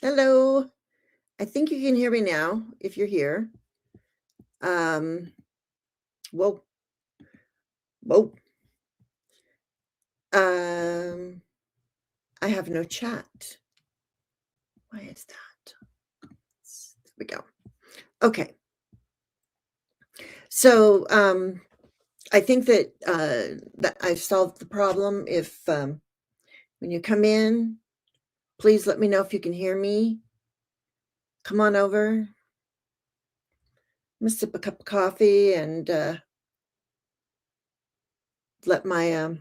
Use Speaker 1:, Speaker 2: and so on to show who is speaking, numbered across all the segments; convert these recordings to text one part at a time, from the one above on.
Speaker 1: Hello. I think you can hear me now if you're here. Whoa, whoa. Um, I have no chat. Why is that? There we go. Okay. So I think that I've solved the problem. If when you come in, please let me know if you can hear me. Come on over. I'm gonna sip a cup of coffee and let my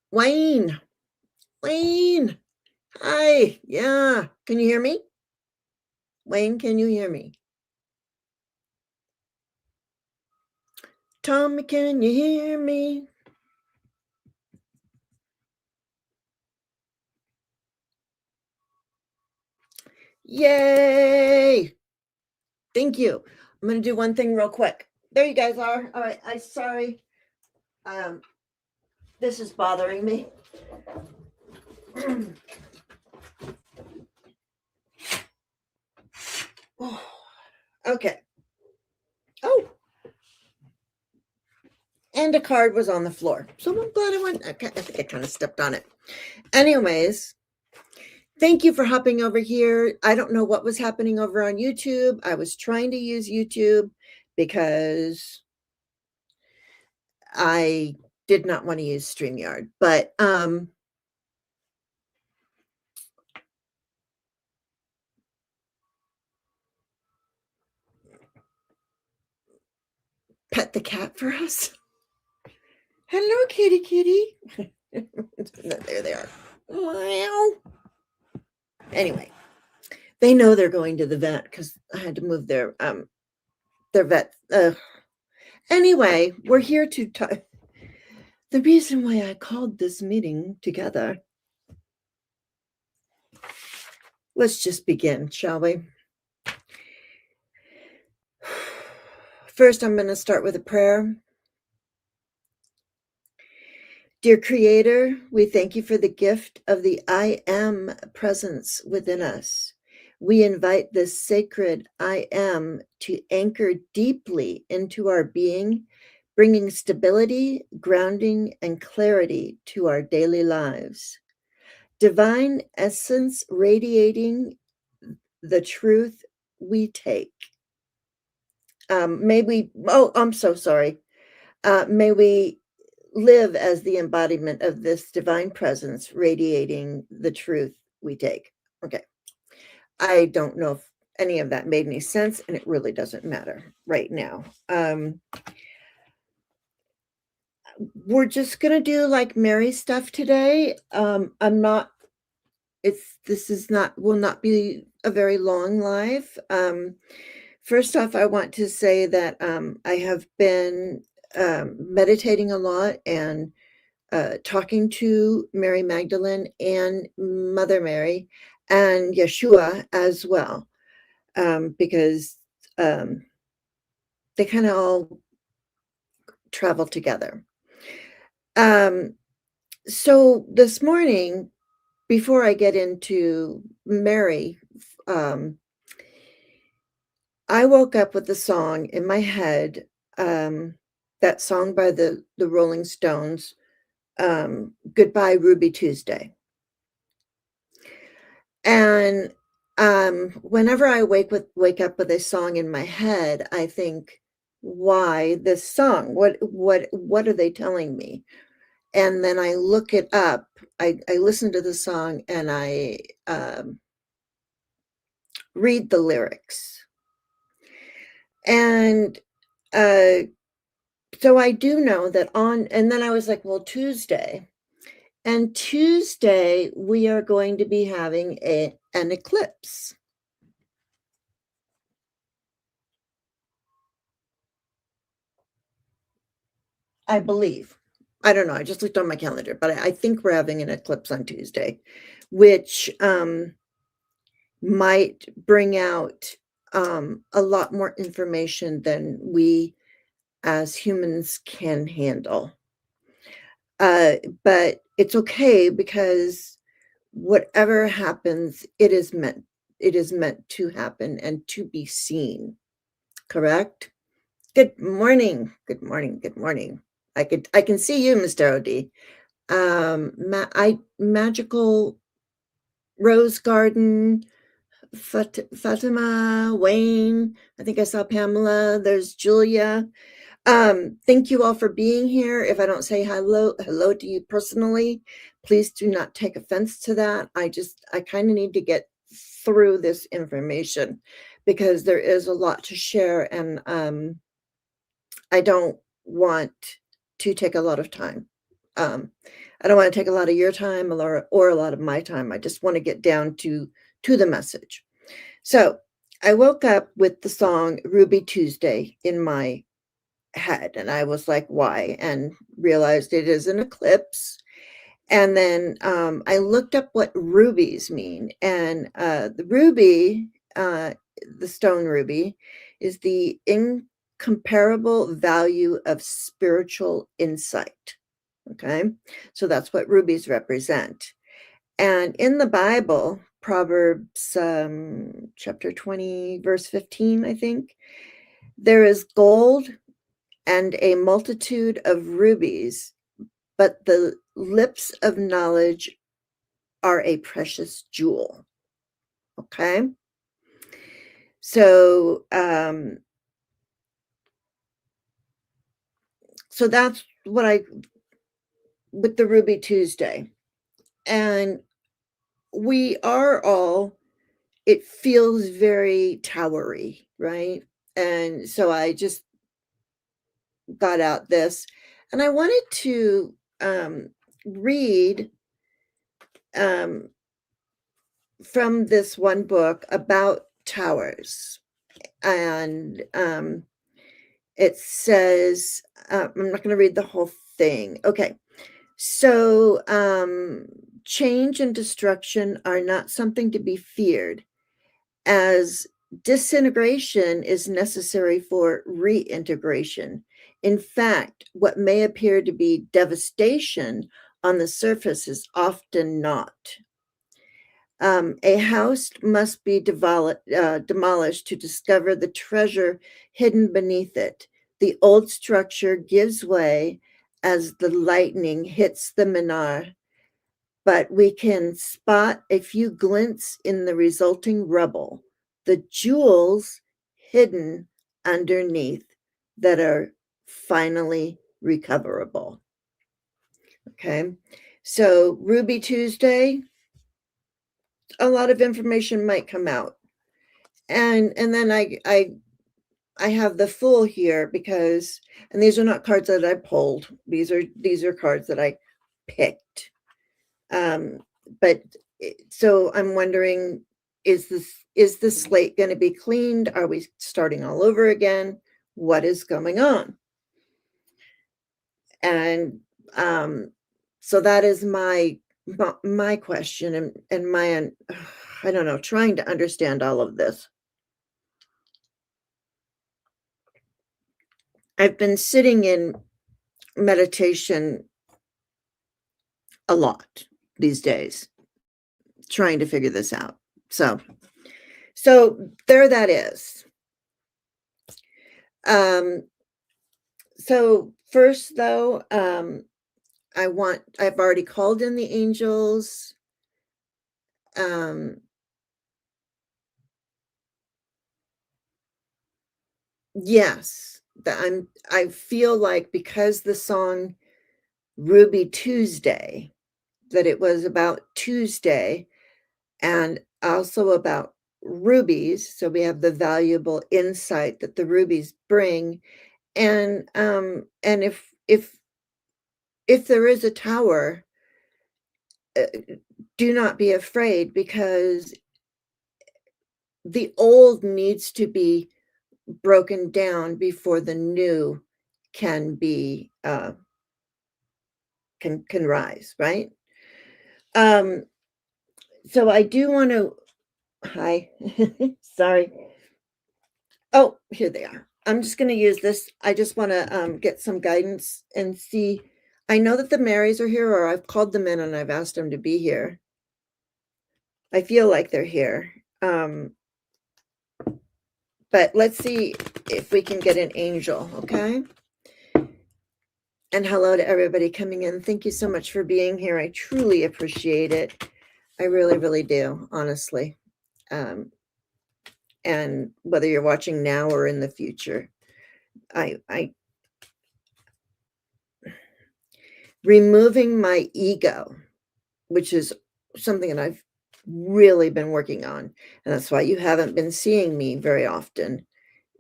Speaker 1: Wayne. Hi. Yeah. Can you hear me? Wayne, can you hear me? Tommy, can you hear me? Yay! Thank you. I'm going to do one thing real quick. There you guys are. All right. I'm sorry. This is bothering me. Okay. Oh, and a card was on the floor. So I'm glad I went. Okay, I think I kind of stepped on it. Anyways, thank you for hopping over here. I don't know what was happening over on YouTube. I was trying to use YouTube because I did not want to use StreamYard, but pet the cat for us. Hello, kitty. There they are. Wow. Anyway, they know they're going to the vet because I had to move their vet. Anyway, we're here to talk. The reason why I called this meeting together. Let's just begin, shall we? First, I'm going to start with a prayer. Dear Creator, we thank you for the gift of the I Am presence within us. We invite this sacred I Am to anchor deeply into our being, bringing stability, grounding, and clarity to our daily lives. Divine essence radiating the truth we take. May we live as the embodiment of this divine presence radiating the truth we take. Okay. I don't know if any of that made any sense, and it really doesn't matter right now. We're just going to do like Mary stuff today. Will not be a very long live. First off, I want to say that I have been meditating a lot and talking to Mary Magdalene and Mother Mary and Yeshua as well, because they kind of all travel together. So this morning, before I get into Mary, I woke up with a song in my head, that song by the Rolling Stones, Goodbye Ruby Tuesday. And whenever I wake up with a song in my head, I think, why this song? What are they telling me? And then I look it up. I listen to the song and I read the lyrics. And so I do know that and then I was like, well, Tuesday we are going to be having an eclipse. I believe. I don't know. I just looked on my calendar, but I think we're having an eclipse on Tuesday, which might bring out a lot more information than we as humans can handle. But it's okay because whatever happens, it is meant to happen and to be seen. Correct? Good morning. Good morning. Good morning. I can see you, Mr. OD. Magical Rose Garden, Fatima, Wayne. I think I saw Pamela. There's Julia. Thank you all for being here. If I don't say hello to you personally, please do not take offense to that. I kind of need to get through this information because there is a lot to share, and I don't want to take a lot of time. I don't want to take a lot of your time or a lot of my time. I just want to get down to the message. So I woke up with the song Ruby Tuesday in my head, and I was like, why? And realized it is an eclipse. And then I looked up what rubies mean, and the ruby, the stone ruby, is the incomparable value of spiritual insight. Okay, so that's what rubies represent. And in the Bible, Proverbs chapter 20, verse 15, I think, there is gold and a multitude of rubies, but the lips of knowledge are a precious jewel. Okay? So, so that's what with the Ruby Tuesday. And we are all, it feels very towery, right? And so I just got out this, and I wanted to read from this one book about towers. And it says, I'm not going to read the whole thing. Okay. So, change and destruction are not something to be feared, as disintegration is necessary for reintegration. In fact, what may appear to be devastation on the surface is often not. A house must be demolished to discover the treasure hidden beneath it. The old structure gives way as the lightning hits the minar, but we can spot a few glints in the resulting rubble, the jewels hidden underneath that are finally recoverable. Okay, so Ruby Tuesday, a lot of information might come out, and then I have the Fool here because, and these are not cards that I pulled. These are cards that I picked. But so I'm wondering, is the slate going to be cleaned? Are we starting all over again? What is going on? And so that is my question, and my I don't know, trying to understand all of this. I've been sitting in meditation a lot these days, trying to figure this out. So there that is. So first though, I've already called in the angels. Yes, I feel like because the song Ruby Tuesday, that it was about Tuesday and also about rubies. So we have the valuable insight that the rubies bring. And if there is a tower, do not be afraid, because the old needs to be broken down before the new can be can rise, right? So I do want to, hi, sorry. Oh, here they are. I'm just going to use this. I just want to get some guidance and see. I know that the Marys are here, or I've called them in and I've asked them to be here. I feel like they're here. But let's see if we can get an angel, okay? And hello to everybody coming in. Thank you so much for being here. I truly appreciate it. I really, really do, honestly. And whether you're watching now or in the future, I removing my ego, which is something that I've really been working on, and that's why you haven't been seeing me very often,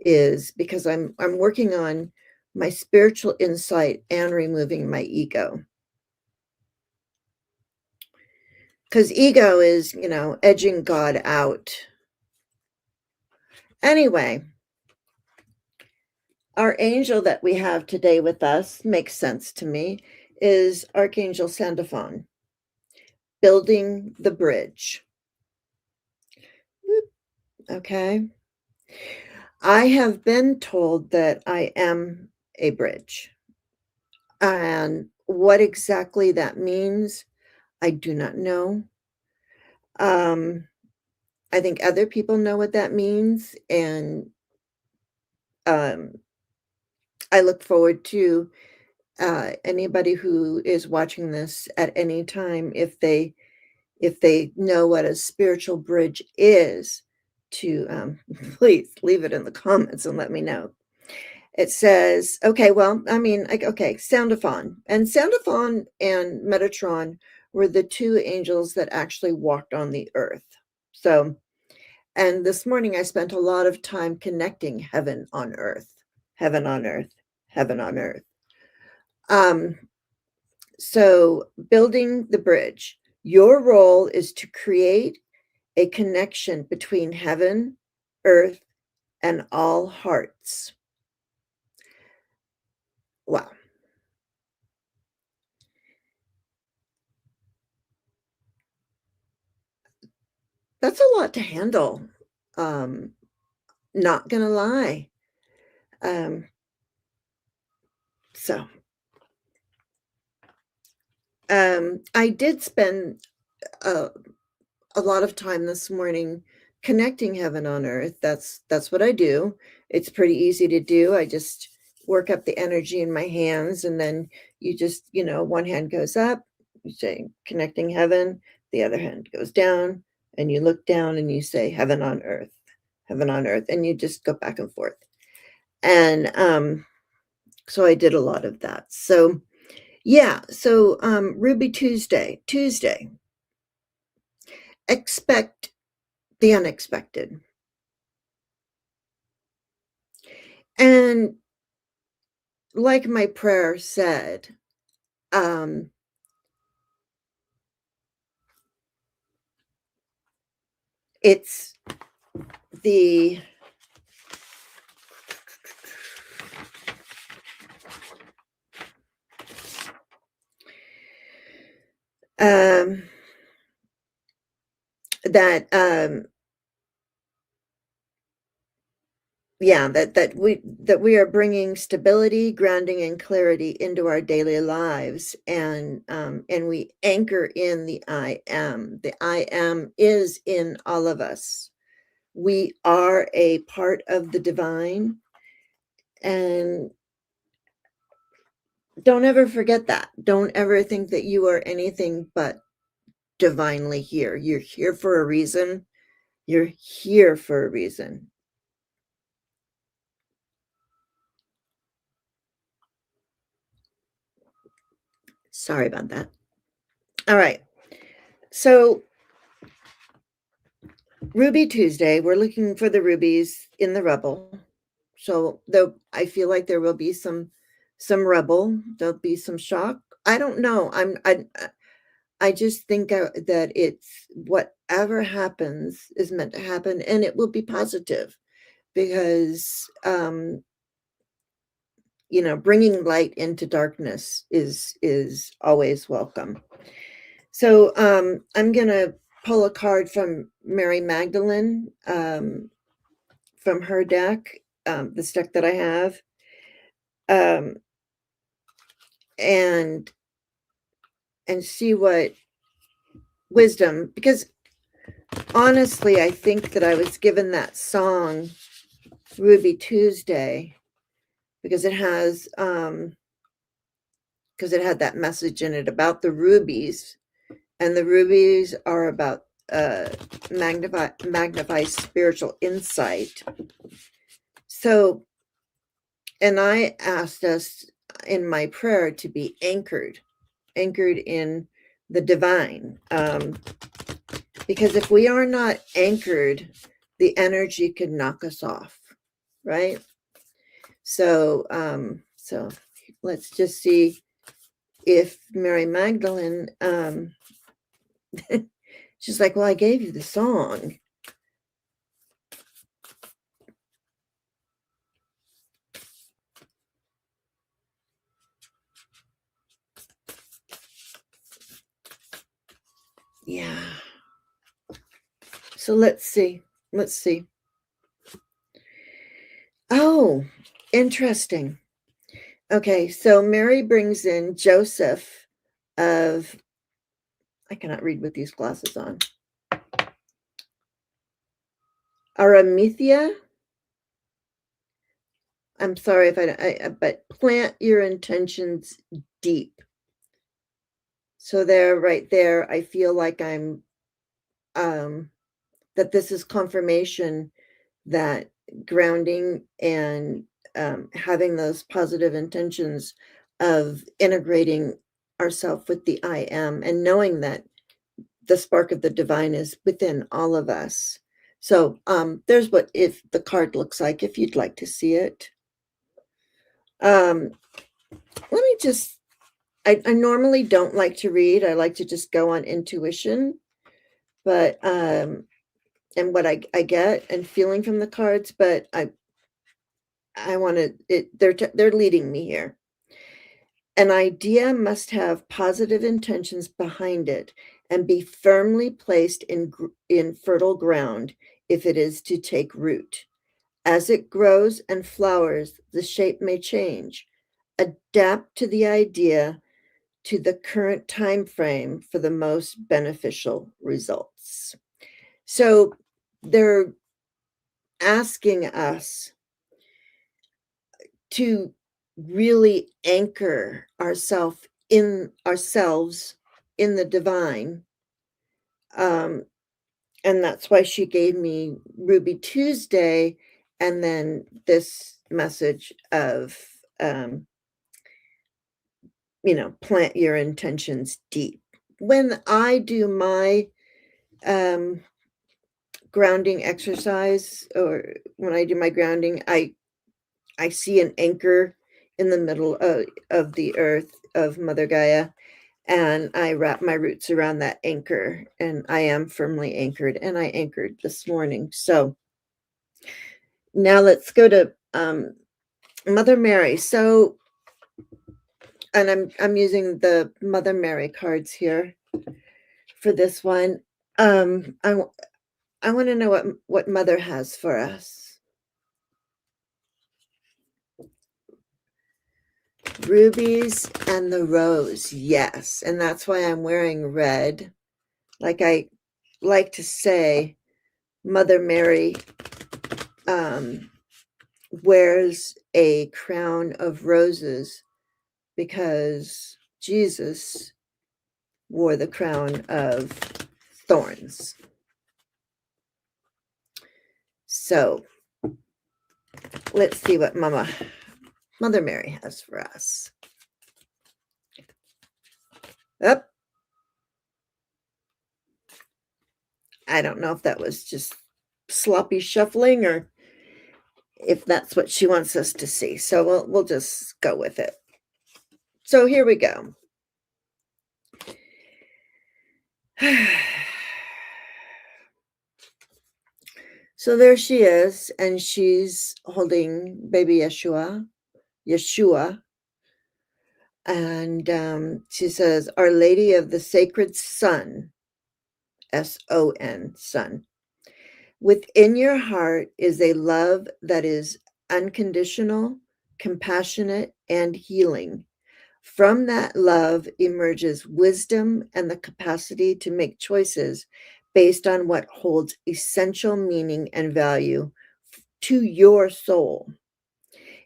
Speaker 1: is because I'm working on my spiritual insight and removing my ego. Because ego is, edging God out. Anyway, our angel that we have today with us makes sense to me, is Archangel Sandalphon, building the bridge. Okay. I have been told that I am a bridge. And what exactly that means, I do not know. Um, I think other people know what that means. And um, I look forward to anybody who is watching this at any time, if they know what a spiritual bridge is, to please leave it in the comments and let me know. It says, okay, well, I mean, like, okay, Soundaphon. And Soundaphon and Metatron were the two angels that actually walked on the earth. So, and this morning I spent a lot of time connecting heaven on earth, heaven on earth, heaven on earth. So building the bridge, your role is to create a connection between heaven, earth, and all hearts. Wow. That's a lot to handle. Um, Not gonna lie. Um, so, I did spend a, a lot of time this morning connecting heaven on earth. That's what I do. It's pretty easy to do. I just work up the energy in my hands, and then you just, one hand goes up, you say connecting heaven, the other hand goes down, and you look down and you say heaven on earth, and you just go back and forth. And so I did a lot of that. So yeah, so Ruby Tuesday, expect the unexpected. And like my prayer said, um, it's the um, that yeah, that we are bringing stability, grounding, and clarity into our daily lives, and we anchor in the I am. The I am is in all of us. We are a part of the divine, and don't ever forget that. Don't ever think that you are anything but divinely here. You're here for a reason. You're here for a reason. Sorry about that. All right. So, Ruby Tuesday, we're looking for the rubies in the rubble. So, though I feel like there will be some rubble, there'll be some shock. I don't know. I just think that it's whatever happens is meant to happen, and it will be positive, because bringing light into darkness is always welcome. So I'm gonna pull a card from Mary Magdalene, from her deck, this deck that I have, um, and and see what wisdom, because honestly, I think that I was given that song Ruby Tuesday because it has because it had that message in it about the rubies, and the rubies are about magnify spiritual insight. So, and I asked us in my prayer to be anchored in the divine, because if we are not anchored, the energy could knock us off, right? So so let's just see if Mary Magdalene, she's like, well, I gave you the song. Yeah. So let's see. Oh, interesting. Okay, so Mary brings in Joseph of, I cannot read with these glasses on, Arimathea. I'm sorry if but plant your intentions deep. So there, right there, I feel like I'm, that this is confirmation that grounding and having those positive intentions of integrating ourselves with the I am, and knowing that the spark of the divine is within all of us. So there's what if the card looks like, if you'd like to see it. Let me just, I normally don't like to read. I like to just go on intuition, but and what I get and feeling from the cards, but I want to, they're leading me here. An idea must have positive intentions behind it and be firmly placed in fertile ground if it is to take root. As it grows and flowers, the shape may change. Adapt to the idea to the current time frame for the most beneficial results. So they're asking us to really anchor ourselves in the divine. And that's why she gave me Ruby Tuesday and then this message of plant your intentions deep. When I do my grounding exercise, or when I do my grounding, I see an anchor in the middle of the earth, of Mother Gaia, and I wrap my roots around that anchor, and I am firmly anchored, and I anchored this morning. So now let's go to Mother Mary. So, and I'm using the Mother Mary cards here for this one. I want to know what Mother has for us. Rubies and the rose, yes, and that's why I'm wearing red. Like I like to say, Mother Mary wears a crown of roses because Jesus wore the crown of thorns. So let's see what Mother Mary has for us. Up. I don't know if that was just sloppy shuffling or if that's what she wants us to see. So we'll just go with it. So here we go. So there she is, and she's holding baby Yeshua, and she says, Our Lady of the Sacred Son, S-O-N, Son. Within your heart is a love that is unconditional, compassionate, and healing. From that love emerges wisdom and the capacity to make choices based on what holds essential meaning and value to your soul.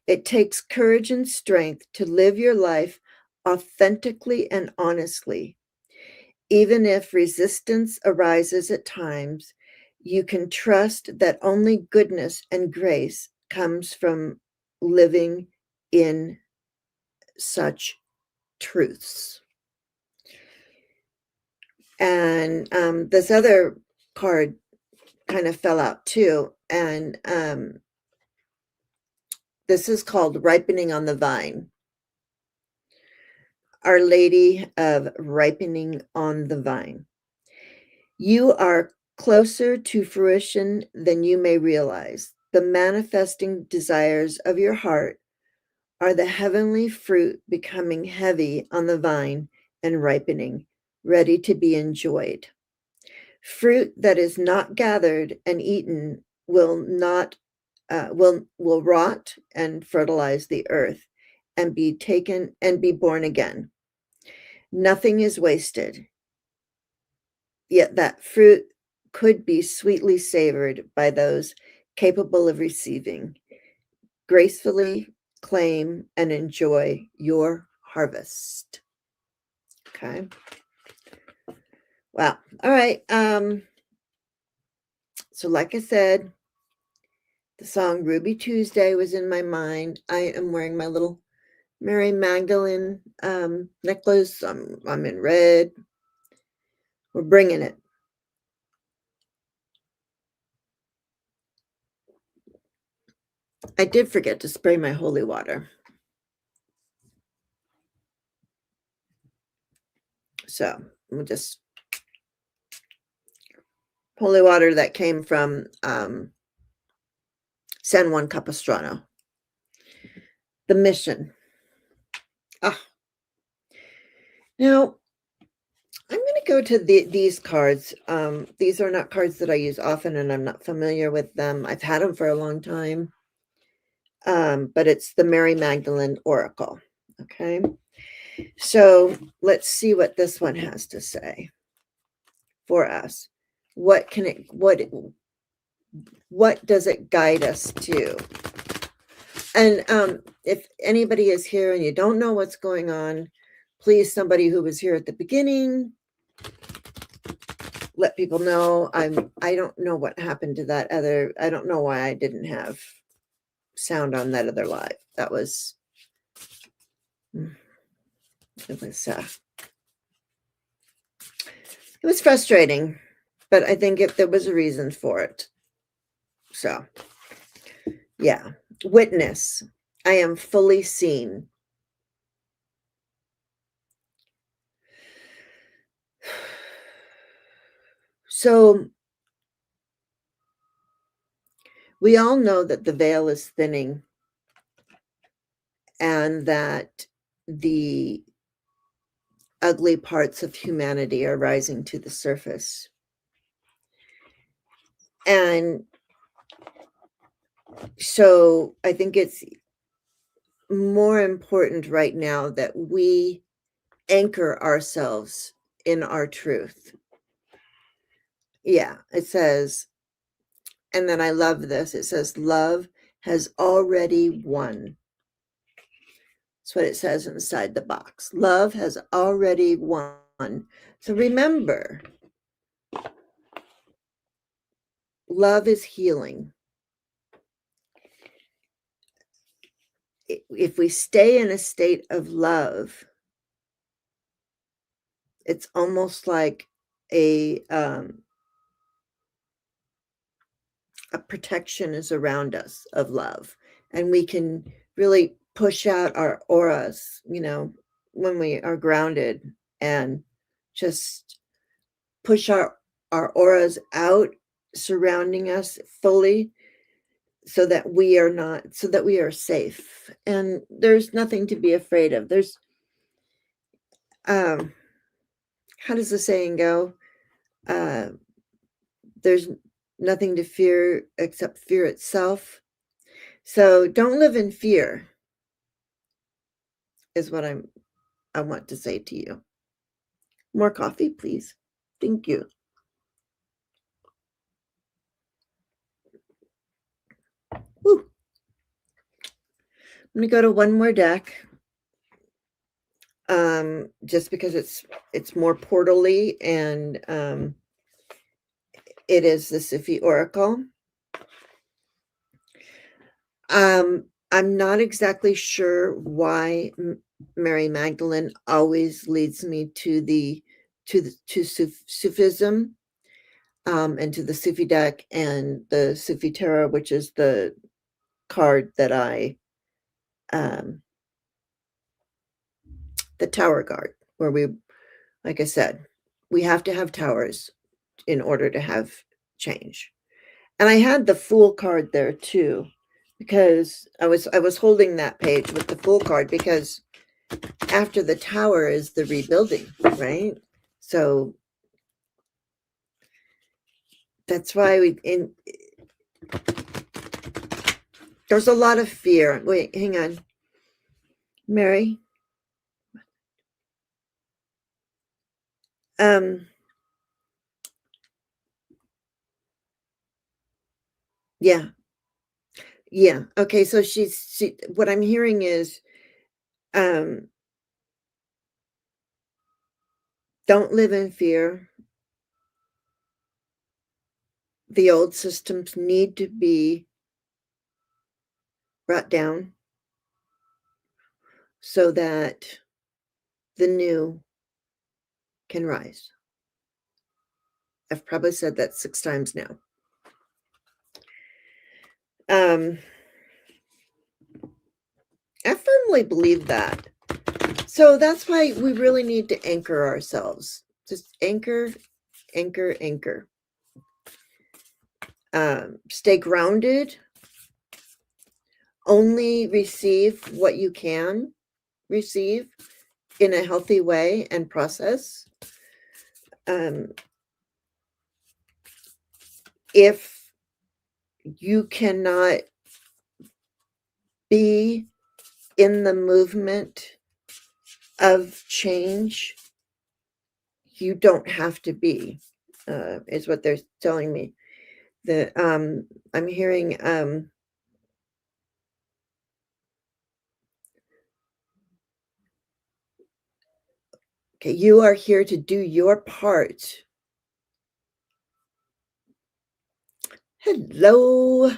Speaker 1: It takes courage and strength to live your life authentically and honestly. Even if resistance arises at times, you can trust that only goodness and grace comes from living in such truths. And this other card kind of fell out too. And this is called Ripening on the Vine. Our Lady of Ripening on the Vine. You are closer to fruition than you may realize. The manifesting desires of your heart are the heavenly fruit becoming heavy on the vine and ripening, ready to be enjoyed. Fruit that is not gathered and eaten will not will rot and fertilize the earth and be taken and be born again. Nothing is wasted. Yet that fruit could be sweetly savored by those capable of receiving. Gracefully claim and enjoy your harvest. Okay. Wow. All right. So like I said, the song Ruby Tuesday was in my mind. I am wearing my little Mary Magdalene necklace. I'm in red. We're bringing it. I did forget to spray my holy water. So we'll just holy water that came from San Juan Capistrano. The mission. Ah. Now, I'm going to go to these cards. These are not cards that I use often, and I'm not familiar with them. I've had them for a long time. But it's the Mary Magdalene Oracle. Okay. So let's see what this one has to say for us. What does it guide us to? And if anybody is here and you don't know what's going on, please, somebody who was here at the beginning, let people know. I don't know what happened to that other. I don't know why I didn't have sound on that other live. That was it was frustrating, but I think there was a reason for it. So, yeah. Witness. I am fully seen. So, we all know that the veil is thinning and that the ugly parts of humanity are rising to the surface. And so I think it's more important right now that we anchor ourselves in our truth. Yeah, it says, and then I love this. It says, love has already won. That's what it says inside the box. Love has already won. So remember, love is healing. If we stay in a state of love, it's almost like a protection is around us of love, and we can really push out our auras, when we are grounded, and just push our auras out, surrounding us fully, so that we are safe, and there's nothing to be afraid of. There's how does the saying go? There's nothing to fear except fear itself. So don't live in fear, is what I'm I want to say to you. More coffee, please. Thank you. Woo. I'm going to go to one more deck. Just because it's more portally, and it is the Sufi Oracle. I'm not exactly sure why Mary Magdalene always leads me to Sufism, and to the Sufi deck and the Sufi Tarot, which is the card that the Tower card, where like I said, we have to have towers in order to have change. And I had the Fool card there too, because I was holding that page with the Fool card, because after the Tower is the rebuilding, right? So that's why there's a lot of fear. Wait, hang on. Mary? Yeah. Yeah. Okay, so what I'm hearing is, don't live in fear. The old systems need to be brought down so that the new can rise. I've probably said that 6 times now. I firmly believe that. So that's why we really need to anchor ourselves. Just anchor, anchor, anchor. Stay grounded. Only receive what you can receive in a healthy way and process. If you cannot be in the movement of change, you don't have to be, is what they're telling me. I'm hearing, okay, you are here to do your part. Hello.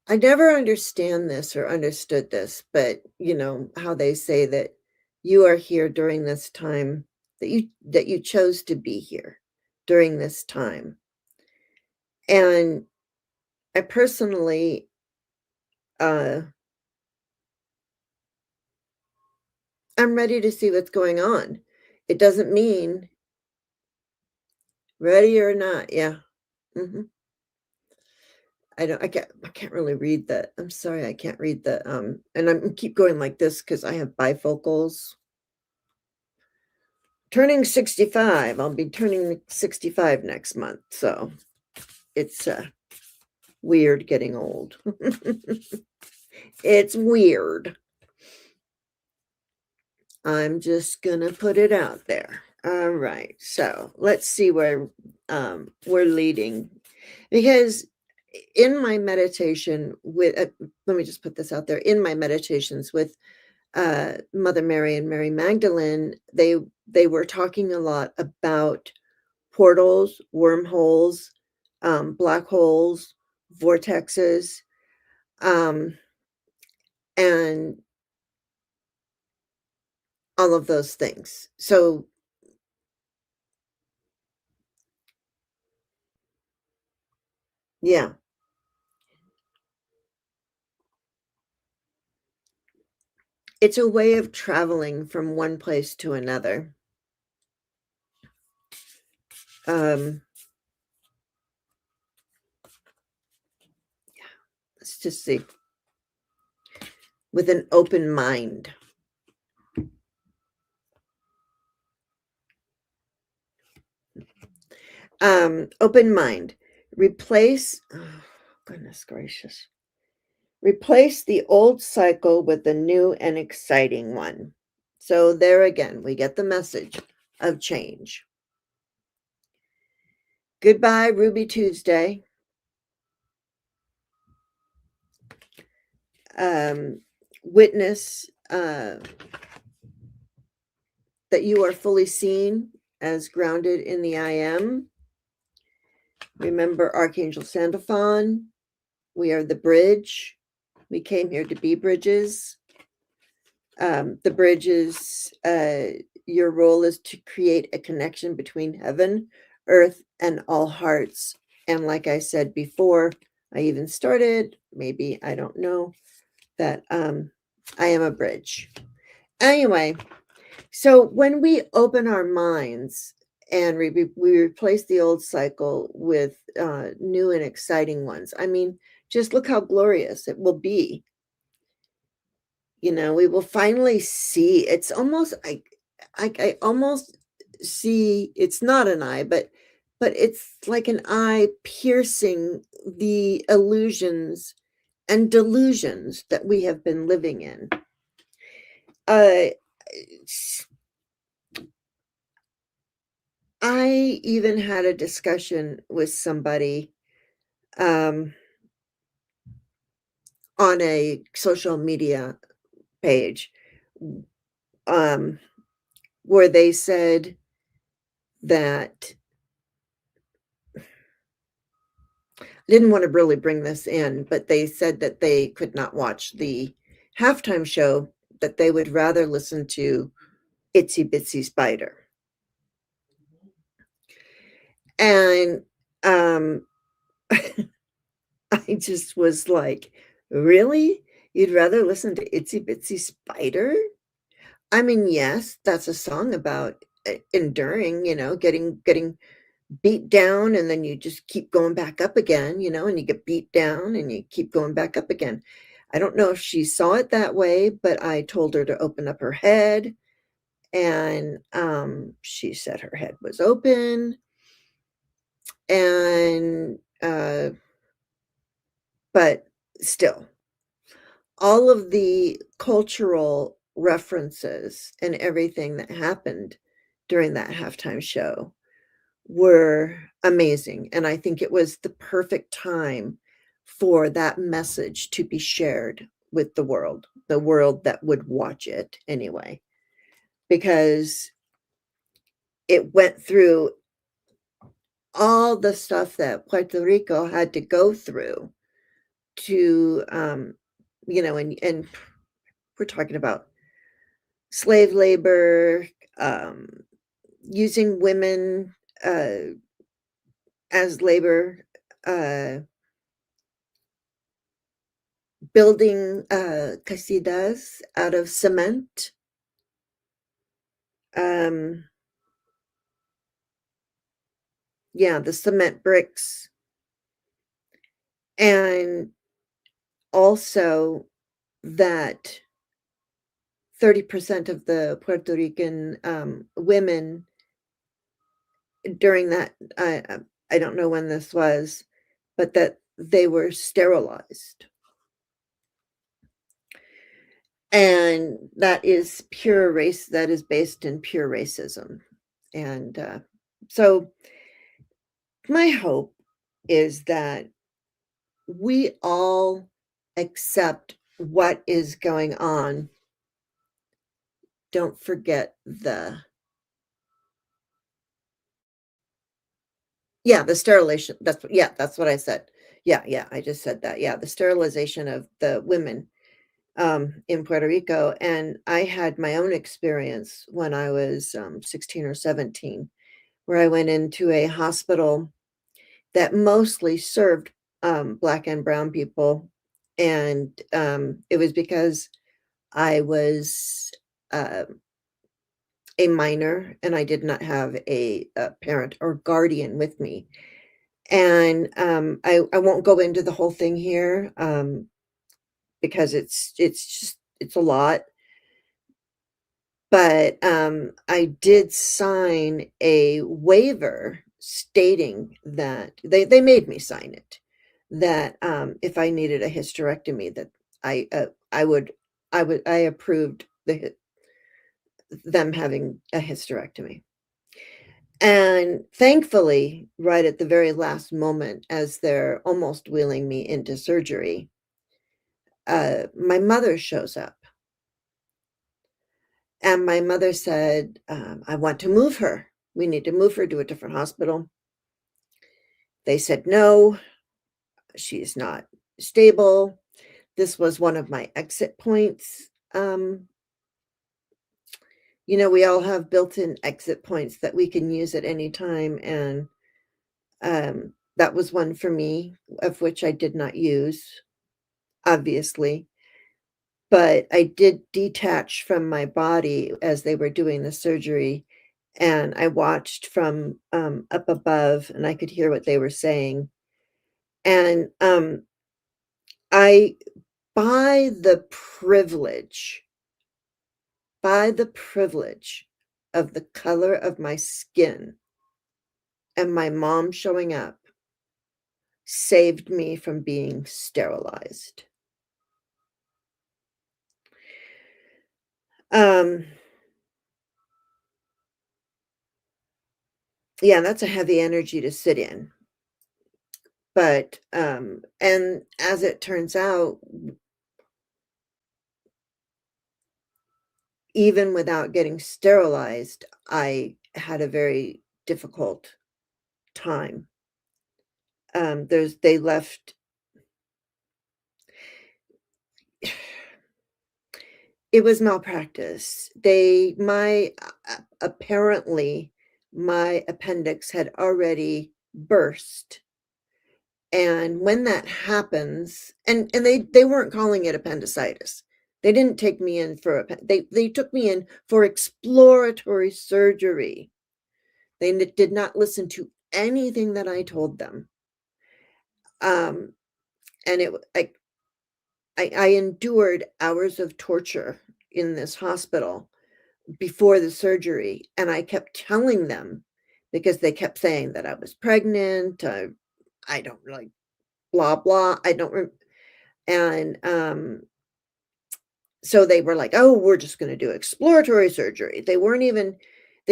Speaker 1: I never understand this or understood this, but you know how they say that you are here during this time, that you chose to be here during this time. And I personally, I'm ready to see what's going on. It doesn't mean ready or not. Yeah. hmm I can't really read that. I'm sorry, I can't read the, and I'm keep going like this because I have bifocals. Turning 65. I'll be turning 65 next month. So it's weird getting old. It's weird. I'm just gonna put it out there. All right. So let's see where we're leading. Because in my meditation with let me just put this out there. In my meditations with Mother Mary and Mary Magdalene, they were talking a lot about portals, wormholes, black holes, vortexes, and all of those things. So yeah, it's a way of traveling from one place to another. Yeah, let's just see. With an open mind. Open mind. Replace, oh goodness gracious. Replace the old cycle with the new and exciting one. So there again, we get the message of change. Goodbye, Ruby Tuesday. Witness that you are fully seen as grounded in the I am. Remember Archangel Sandalphon. We are the bridge. We came here to be bridges. The bridges, your role is to create a connection between heaven, earth, and all hearts. And like I said before, I even started, maybe, I don't know, that I am a bridge. Anyway, so when we open our minds and we replace the old cycle with new and exciting ones, I mean, just look how glorious it will be. You know, we will finally see. It's almost I almost see it's not an eye, but it's like an eye piercing the illusions and delusions that we have been living in. I even had a discussion with somebody on a social media page where they said that I didn't want to really bring this in, but they said that they could not watch the halftime show, that they would rather listen to Itsy Bitsy Spider. And I just was like, really? You'd rather listen to Itsy Bitsy Spider? I mean, yes, that's a song about enduring, you know, getting beat down, and then you just keep going back up again, you know, and you get beat down and you keep going back up again. I don't know if she saw it that way, but I told her to open up her head, and she said her head was open. And but still, all of the cultural references and everything that happened during that halftime show were amazing. And I think it was the perfect time for that message to be shared with the world that would watch it anyway, because it went through all the stuff that Puerto Rico had to go through to, you know, and we're talking about slave labor, using women as labor, building casitas out of cement. Yeah, the cement bricks. And also that 30% of the Puerto Rican women during that, I don't know when this was, but that they were sterilized. And that is pure race, that is based in pure racism. And so my hope is that we all accept what is going on. Don't forget the sterilization. That's what I said. Yeah, I just said that. Yeah, the sterilization of the women in Puerto Rico. And I had my own experience when I was 16 or 17, where I went into a hospital that mostly served Black and brown people. And it was because I was a minor and I did not have a parent or guardian with me. And I won't go into the whole thing here because it's a lot. But I did sign a waiver stating that they made me sign it, that, if I needed a hysterectomy, that I would I approved them having a hysterectomy. And thankfully, right at the very last moment, as they're almost wheeling me into surgery, my mother shows up. And my mother said, "I want to move her. We need to move her to a different hospital." They said, "No, she's not stable." This was one of my exit points. We all have built-in exit points that we can use at any time, and that was one for me, of which I did not use, obviously. But I did detach from my body as they were doing the surgery, and I watched from, up above, and I could hear what they were saying. And, I by the privilege of the color of my skin and my mom showing up, saved me from being sterilized. Um, yeah, that's a heavy energy to sit in. But, and as it turns out, even without getting sterilized, I had a very difficult time. They left. It was malpractice. Apparently, my appendix had already burst, and when that happens, and they weren't calling it appendicitis. They didn't take me in for they took me in for exploratory surgery. They did not listen to anything that I told them. Um, and I endured hours of torture in this hospital before the surgery, and I kept telling them, because they kept saying that I was pregnant, I don't like blah blah. I don't rem and, so they were like, "Oh, we're just gonna do exploratory surgery." They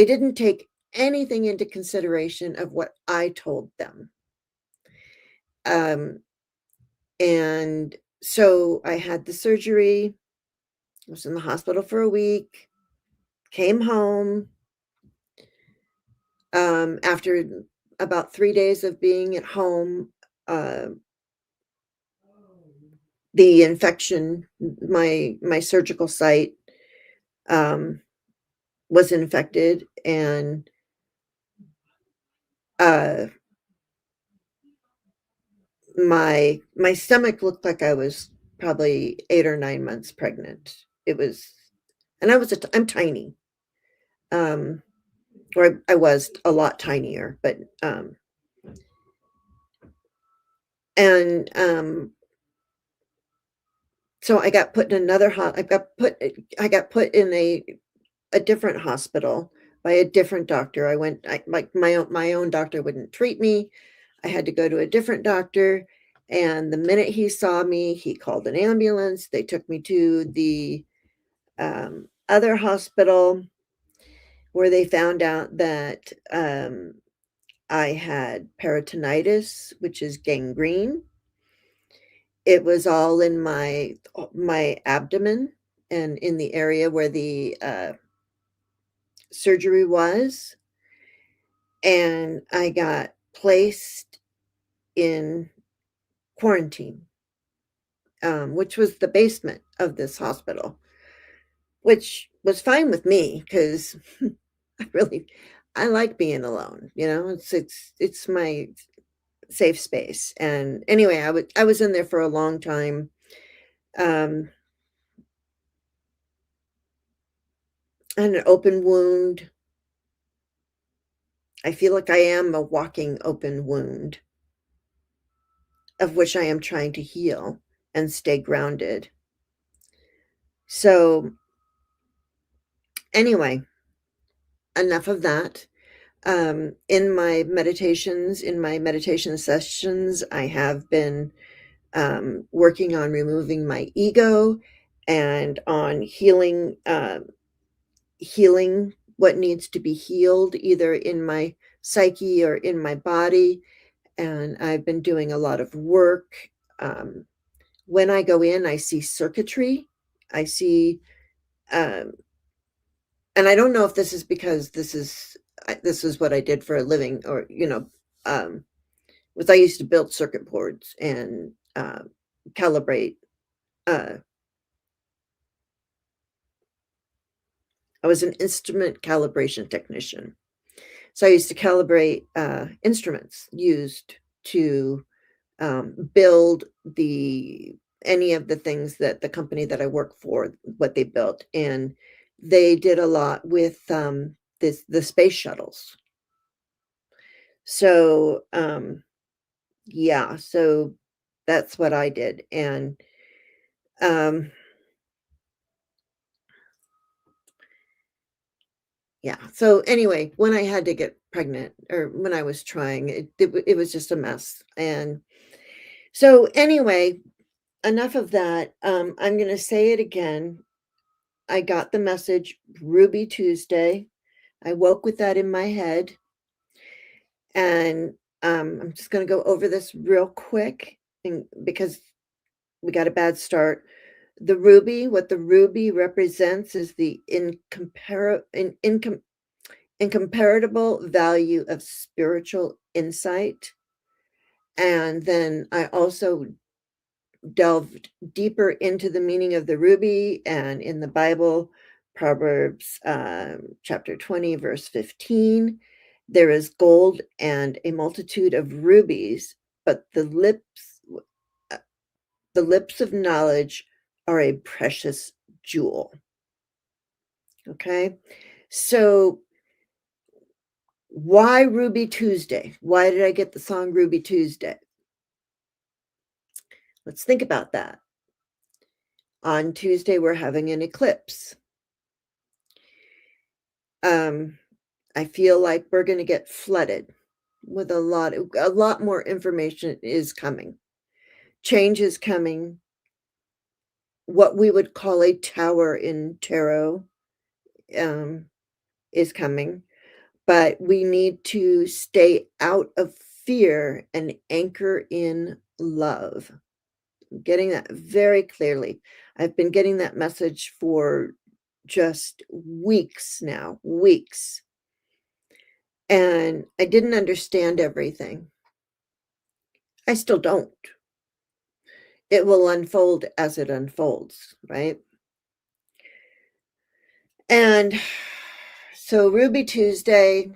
Speaker 1: didn't take anything into consideration of what I told them. Um, and so I had the surgery, I was in the hospital for a week, came home, after about 3 days of being at home, uh, the infection, my surgical site, um, was infected, and, uh, my stomach looked like I was probably 8 or 9 months pregnant. It was and I'm tiny, um, or I was a lot tinier, but, and, so I got put in a different hospital by a different doctor. My own doctor wouldn't treat me. I had to go to a different doctor, and the minute he saw me, he called an ambulance. They took me to the, other hospital, where they found out that, I had peritonitis, which is gangrene. It was all in my abdomen and in the area where the, surgery was, and I got placed in quarantine, which was the basement of this hospital, which was fine with me because I really I like being alone, it's my safe space. And anyway, I was in there for a long time. Um, I had an open wound. I feel like I am a walking open wound, of which I am trying to heal and stay grounded. So, anyway, enough of that. In my meditations, in my meditation sessions, I have been working on removing my ego and on healing what needs to be healed, either in my psyche or in my body. And I've been doing a lot of work. Um, when I go in, I see circuitry. I see, um, and I don't know if this is because this is what I did for a living, or um, was I used to build circuit boards and calibrate. Uh, I was an instrument calibration technician. So I used to calibrate instruments used to build the any of the things that the company that I work for, what they built, and they did a lot with the space shuttles. So yeah, so that's what I did, and um, yeah. So anyway, when I had to get pregnant, or when I was trying, it was just a mess, and so anyway, enough of that. I'm going to say it again. I got the message Ruby Tuesday. I woke with that in my head. And I'm just going to go over this real quick because we got a bad start. The ruby, what the ruby represents is the incomparable value of spiritual insight. And then I also delved deeper into the meaning of the ruby, and in the Bible, Proverbs chapter 20, verse 15, there is gold and a multitude of rubies, but uh, the lips of knowledge are a precious jewel. Okay, so why Ruby Tuesday? Why did I get the song Ruby Tuesday? Let's think about that. On Tuesday, we're having an eclipse. Um, I feel like we're gonna get flooded with a lot more information is coming. Change is coming. What we would call a tower in tarot, um, is coming, but we need to stay out of fear and anchor in love. I'm getting that very clearly. I've been getting that message for just weeks now, weeks. And I didn't understand everything. I still don't. It will unfold as it unfolds, right? And so Ruby Tuesday,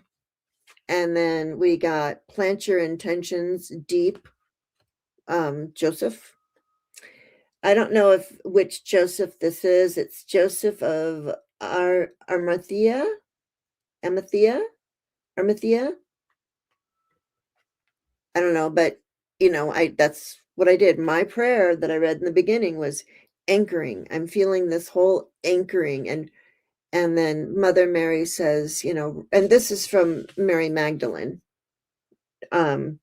Speaker 1: and then we got Plant Your Intentions Deep, Joseph. I don't know if which Joseph this is. It's Joseph of Arimathea, Amathea, Arimathea. I don't know, but I that's what I did. My prayer that I read in the beginning was anchoring. I'm feeling this whole anchoring, and then Mother Mary says, and this is from Mary Magdalene, um,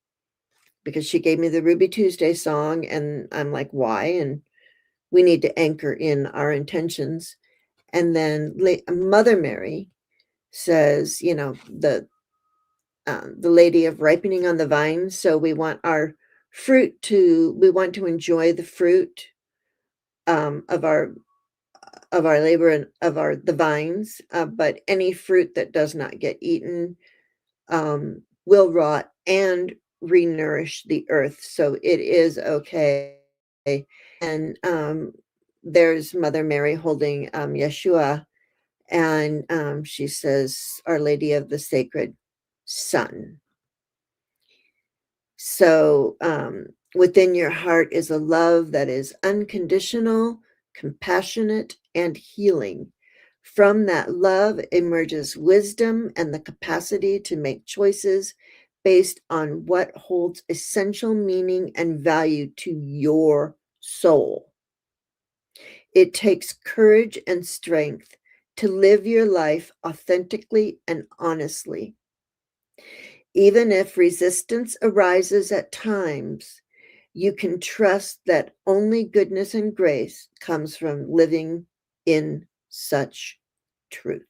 Speaker 1: because she gave me the Ruby Tuesday song, and I'm like, why? And we need to anchor in our intentions. And then Mother Mary says, the lady of ripening on the vine. So we want we want to enjoy the fruit of our labor and of the vines, but any fruit that does not get eaten will rot and re-nourish the earth. So it is okay. And there's Mother Mary holding Yeshua, and she says, Our Lady of the Sacred Sun. So within your heart is a love that is unconditional, compassionate, and healing. From that love emerges wisdom and the capacity to make choices based on what holds essential meaning and value to your soul. It takes courage and strength to live your life authentically and honestly. Even if resistance arises at times, you can trust that only goodness and grace comes from living in such truth.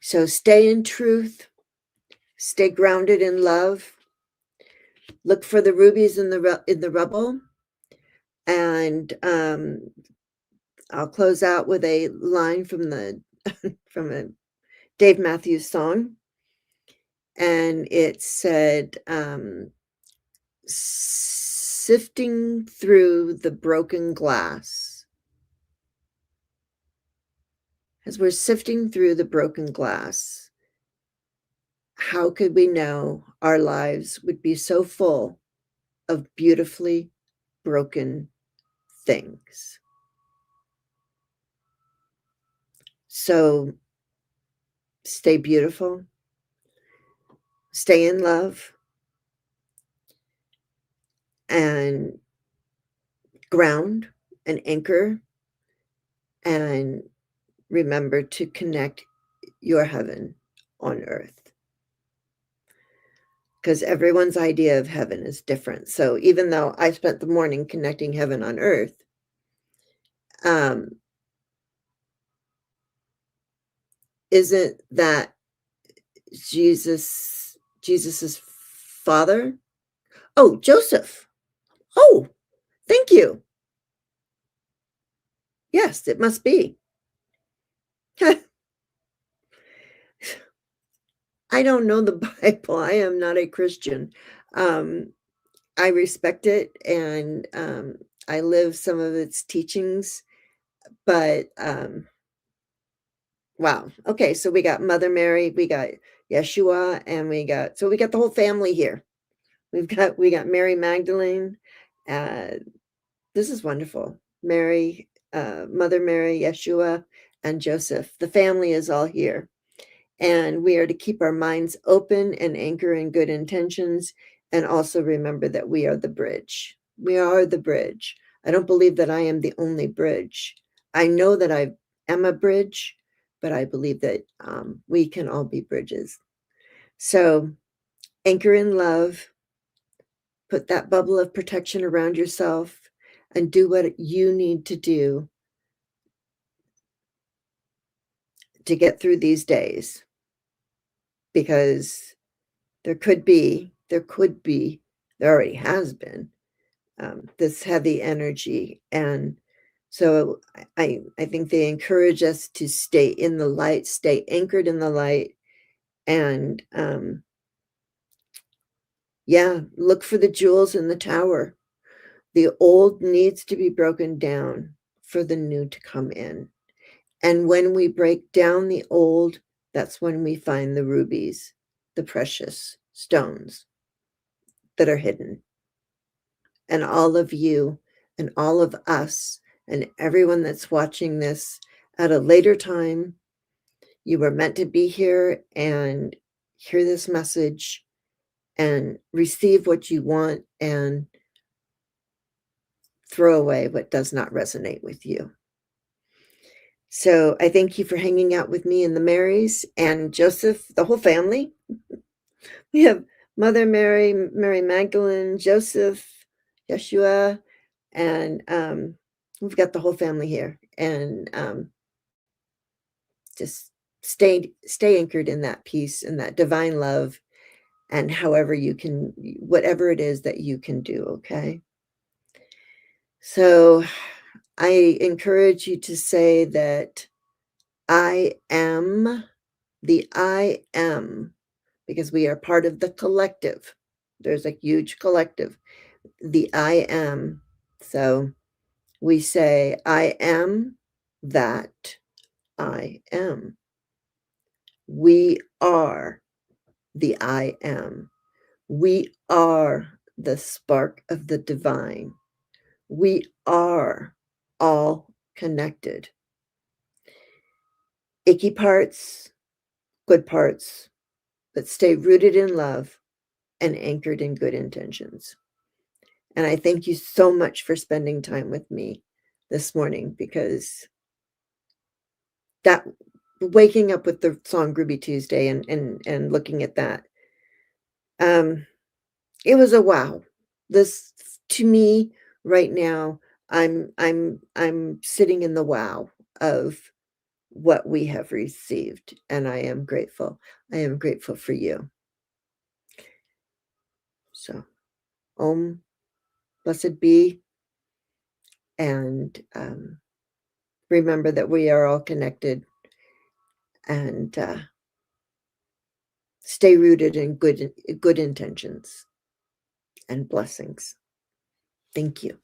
Speaker 1: So stay in truth, stay grounded in love, look for the rubies in the rubble, and I'll close out with a line from the from a Dave Matthews song, and it said, "Sifting through the broken glass." As we're sifting through the broken glass, how could we know our lives would be so full of beautifully broken things? So stay beautiful, stay in love, and ground and anchor, and remember to connect your heaven on earth. Because everyone's idea of heaven is different. So even though I spent the morning connecting heaven on earth, isn't that Jesus's father? Oh, Joseph. Oh, thank you. Yes, it must be. I don't know the Bible. I am not a Christian. I respect it, and I live some of its teachings, but wow. Okay, so we got Mother Mary, we got Yeshua, and we got the whole family here. We got Mary Magdalene. Uh, this is wonderful. Mary, Mother Mary, Yeshua, and Joseph. The family is all here. And we are to keep our minds open and anchor in good intentions, and also remember that we are the bridge. We are the bridge. I don't believe that I am the only bridge. I know that I am a bridge, but I believe that we can all be bridges. So anchor in love, put that bubble of protection around yourself, and do what you need to do to get through these days. Because there already has been this heavy energy. And so I think they encourage us to stay in the light, stay anchored in the light, and look for the jewels in the tower. The old needs to be broken down for the new to come in. And when we break down the old, that's when we find the rubies, the precious stones that are hidden. And all of you and all of us and everyone that's watching this at a later time, you were meant to be here and hear this message and receive what you want and throw away what does not resonate with you. So I thank you for hanging out with me and the Marys and Joseph, the whole family. We have Mother Mary, Mary Magdalene, Joseph, Yeshua, and we've got the whole family here. And just stay anchored in that peace and that divine love, and however you can, whatever it is that you can do, okay? So I encourage you to say that I am the I am, because we are part of the collective. There's a huge collective, the I am. So we say, I am that I am. We are the I am. We are the spark of the divine. We are all connected. Icky parts, good parts, but stay rooted in love and anchored in good intentions. And I thank you so much for spending time with me this morning, because that waking up with the song Groovy Tuesday and looking at that, um, it was a wow. This to me right now, I'm sitting in the wow of what we have received, and I am grateful. I am grateful for you. So, Om, blessed be, and remember that we are all connected, and stay rooted in good intentions and blessings. Thank you.